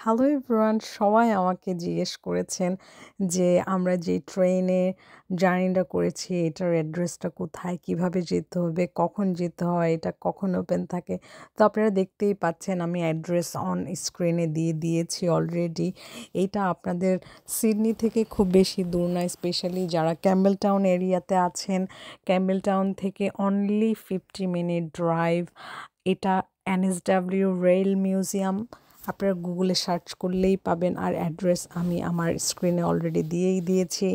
Hello everyone, সবাই আমাকে জিজ্ঞেস করেছেন যে আমরা যে ট্রেনে জার্নিটা করেছি এটার অ্যাড্রেসটা কোথায়, কিভাবে যেতে হবে, কখন যেতে হয়, এটা কখন ওপেন থাকে। তো আপনারা দেখতেই পাচ্ছেন আমি অ্যাড্রেস অন স্ক্রিনে দিয়ে দিয়েছি অলরেডি। এইটা আপনাদের সিডনি থেকে খুব বেশি দূর নয়, স্পেশালি যারা ক্যাম্বেল টাউন এরিয়াতে আছেন। ক্যাম্বেল টাউন থেকে অনলি 50 মিনিট ড্রাইভ। এটা এনএসডাব্লিউ রেল মিউজিয়াম, আপনারা গুগলে সার্চ করলেই পাবেন। আর অ্যাড্রেস আমি আমার স্ক্রিনে অলরেডি দিয়েই দিয়েছি।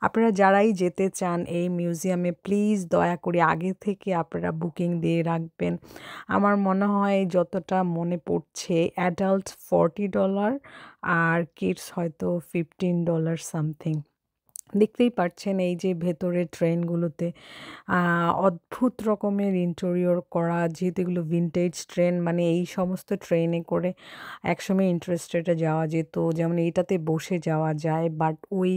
আপনারা যারাই যেতে চান এই মিউজিয়ামে, প্লিজ দয়া করে আগে থেকে আপনারা বুকিং দিয়ে রাখবেন। আমার মনে হয় যতটা মনে পড়ছে অ্যাডাল্ট $40 আর কিডস হয়তো $15 সামথিং। দেখতেই পাচ্ছেন এই যে ভেতরের ট্রেনগুলোতে অদ্ভুত রকমের ইন্টেরিয়র করা, যেহেতু এগুলো ভিনটেজ ট্রেন, মানে এই সমস্ত ট্রেনে করে একসময় ইন্টারেস্টেডে যাওয়া যেত, যেমন এইটাতে বসে যাওয়া যায়, বাট ওই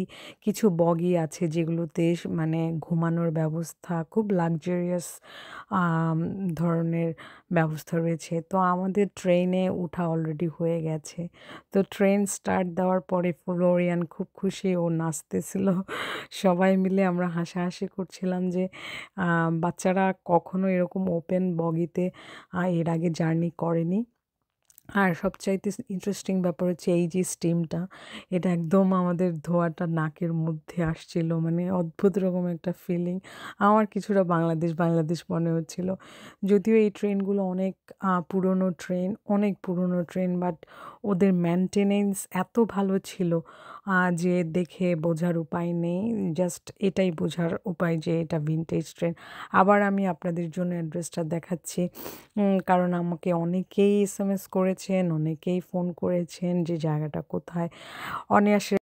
কিছু বগি আছে যেগুলোতে মানে ঘুমানোর ব্যবস্থা, খুব লাক্সারিয়াস ধরনের ব্যবস্থা রয়েছে। তো আমাদের ট্রেনে ওঠা অলরেডি হয়ে গেছে। তো ট্রেন স্টার্ট দেওয়ার পরে ফ্লোরিয়ান খুব খুশি, ও নাচতেছিল। সবাই মিলে আমরা হাসাহাসি করছিলাম যে বাচ্চারা কখনো এরকম ওপেন বগিতে এর আগে জার্নি করেনি। আর সবচাইতে ইন্টারেস্টিং ব্যাপার হচ্ছে এই যে স্টিমটা, এটা একদম আমাদের ধোঁয়াটা নাকের মধ্যে আসছিল, মানে অদ্ভুত রকম একটা ফিলিং। আমার কিছুটা বাংলাদেশ বাংলাদেশ মনে হচ্ছিল। যদিও এই ট্রেনগুলো অনেক অনেক পুরনো ট্রেন, বাট ওদের মেনটেনেন্স এত ভালো ছিল যে দেখে বোঝার উপায় নেই। জাস্ট এটাই বোঝার উপায় যে এটা ভিনটেজ ট্রেন। আবার আমি আপনাদের জন্য অ্যাড্রেসটা দেখাচ্ছি, কারণ আমাকে অনেকেই এসএমএস করেছেন, অনেকেই ফোন করেছেন যে জায়গাটা কোথায়। অনায়াসে